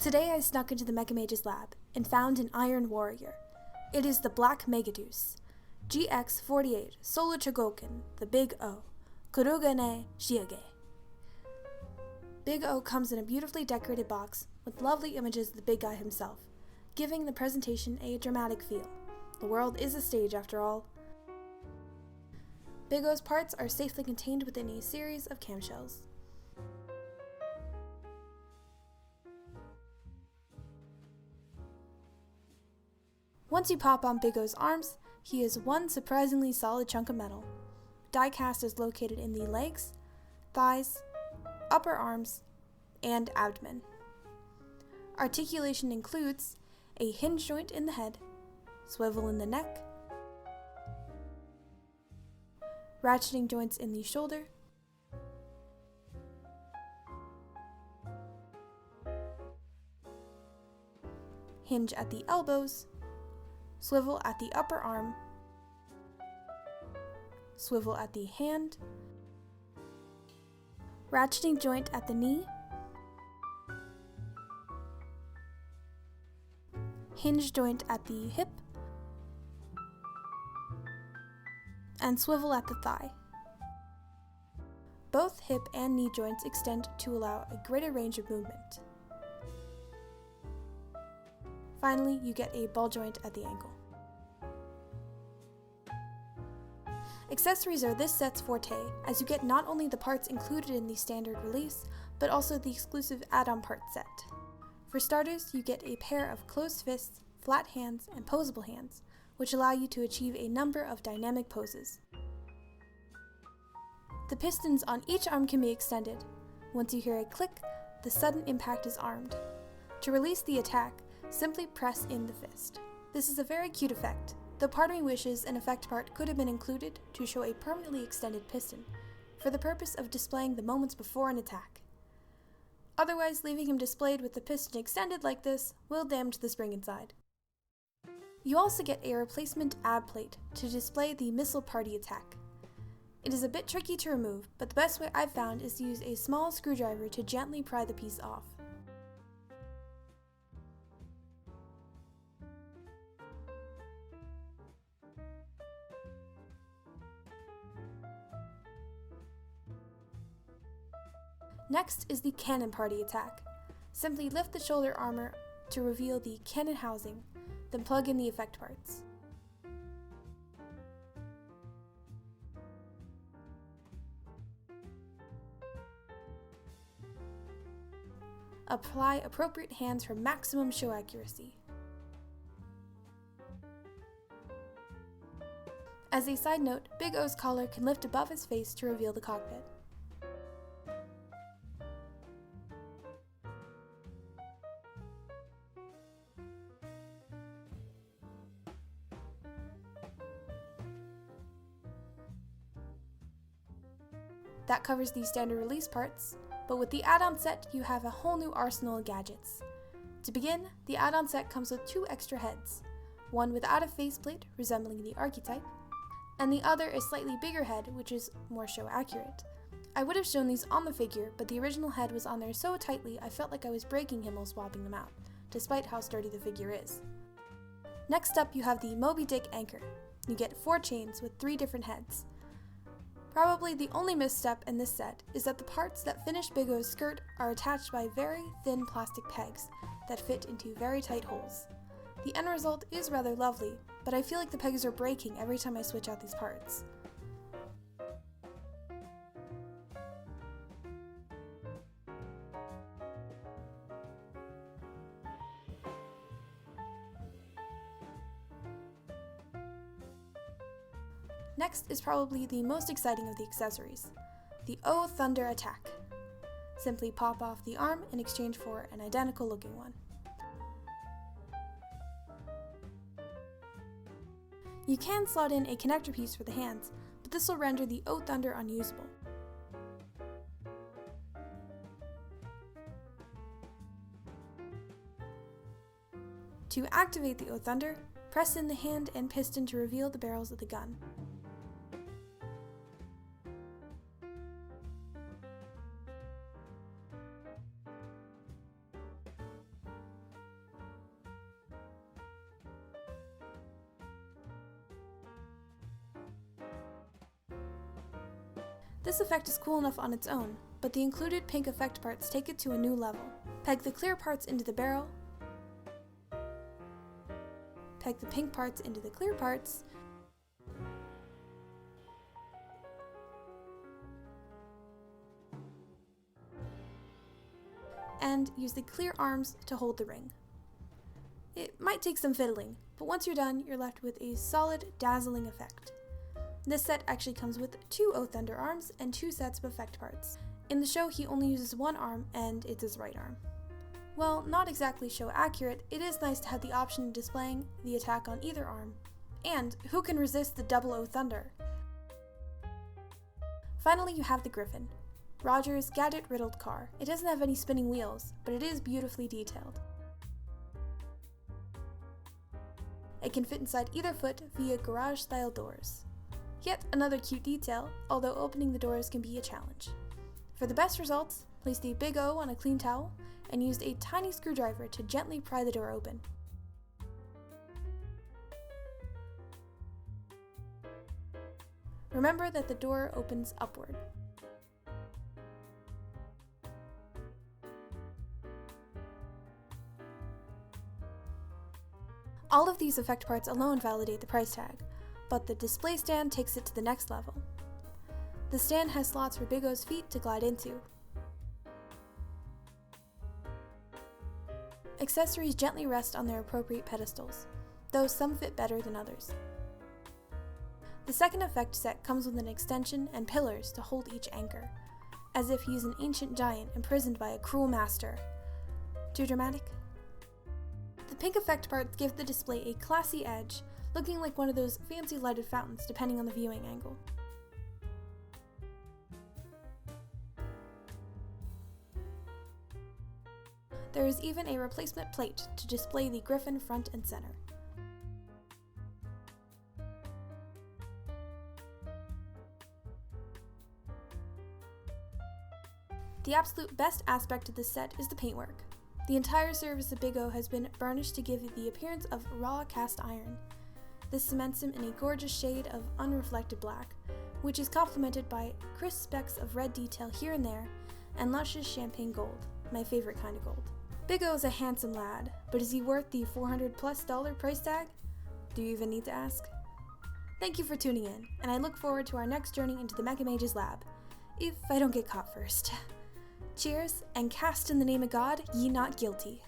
Today I snuck into the Mecha Mage's lab and found an iron warrior. It is the black megadeus. GX-48 Solo Chogokin, TheBigO, Kurogane Shiage. BigO comes in a beautifully decorated box with lovely images of the big guy himself, giving the presentation a dramatic feel. The world is a stage after all. BigO's parts are safely contained within a series of camshells. Once you pop on BigO's arms, he is one surprisingly solid chunk of metal. Die-cast is located in the legs, thighs, upper arms, and abdomen. Articulation includes a hinge joint in the head, swivel in the neck, ratcheting joints in the shoulder, hinge at the elbows, swivel at the upper arm, swivel at the hand, ratcheting joint at the knee, hinge joint at the hip, and swivel at the thigh. Both hip and knee joints extend to allow a greater range of movement. Finally, you get a ball joint at the ankle. Accessories are this set's forte, as you get not only the parts included in the standard release, but also the exclusive add-on part set. For starters, you get a pair of closed fists, flat hands, and posable hands, which allow you to achieve a number of dynamic poses. The pistons on each arm can be extended. Once you hear a click, the sudden impact is armed. To release the attack, simply press in the fist. This is a very cute effect, though part of me wishes an effect part could have been included to show a permanently extended piston, for the purpose of displaying the moments before an attack. Otherwise, leaving him displayed with the piston extended like this will damage the spring inside. You also get a replacement ab plate to display the missile party attack. It is a bit tricky to remove, but the best way I've found is to use a small screwdriver to gently pry the piece off. Next is the cannon party attack. Simply lift the shoulder armor to reveal the cannon housing, then plug in the effect parts. Apply appropriate hands for maximum show accuracy. As a side note, BigO's collar can lift above his face to reveal the cockpit. That covers the standard release parts, but with the add-on set, you have a whole new arsenal of gadgets. To begin, the add-on set comes with two extra heads, one without a faceplate resembling the archetype, and the other a slightly bigger head which is more show accurate. I would have shown these on the figure, but the original head was on there so tightly I felt like I was breaking him while swapping them out, despite how sturdy the figure is. Next up, you have the Moby Dick anchor. You get 4 chains with 3 different heads. Probably the only misstep in this set is that the parts that finish BigO's skirt are attached by very thin plastic pegs that fit into very tight holes. The end result is rather lovely, but I feel like the pegs are breaking every time I switch out these parts. Next is probably the most exciting of the accessories, the O Thunder attack. Simply pop off the arm in exchange for an identical looking one. You can slot in a connector piece for the hands, but this will render the O Thunder unusable. To activate the O Thunder, press in the hand and piston to reveal the barrels of the gun. This effect is cool enough on its own, but the included pink effect parts take it to a new level. Peg the clear parts into the barrel, peg the pink parts into the clear parts, and use the clear arms to hold the ring. It might take some fiddling, but once you're done, you're left with a solid, dazzling effect. This set actually comes with 2 O Thunder arms and 2 sets of effect parts. In the show, he only uses one arm, and it's his right arm. While not exactly show accurate, it is nice to have the option of displaying the attack on either arm. And who can resist the double O Thunder? Finally, you have the Griffin, Roger's gadget-riddled car. It doesn't have any spinning wheels, but it is beautifully detailed. It can fit inside either foot via garage-style doors. Yet another cute detail, although opening the doors can be a challenge. For the best results, place the TheBigO on a clean towel and use a tiny screwdriver to gently pry the door open. Remember that the door opens upward. All of these effect parts alone validate the price tag, but the display stand takes it to the next level. The stand has slots for TheBigO's feet to glide into. Accessories gently rest on their appropriate pedestals, though some fit better than others. The second effect set comes with an extension and pillars to hold each anchor, as if he's an ancient giant imprisoned by a cruel master. Too dramatic? The pink effect parts give the display a classy edge, looking like one of those fancy lighted fountains depending on the viewing angle. There is even a replacement plate to display the Griffin front and center. The absolute best aspect of this set is the paintwork. The entire surface of TheBigO has been burnished to give it the appearance of raw cast iron. This cements him in a gorgeous shade of unreflected black, which is complemented by crisp specks of red detail here and there, and luscious champagne gold, my favorite kind of gold. TheBigO is a handsome lad, but is he worth the $400+ price tag? Do you even need to ask? Thank you for tuning in, and I look forward to our next journey into the Mecha Mage's lab, if I don't get caught first. Cheers, and cast in the name of God, ye not guilty.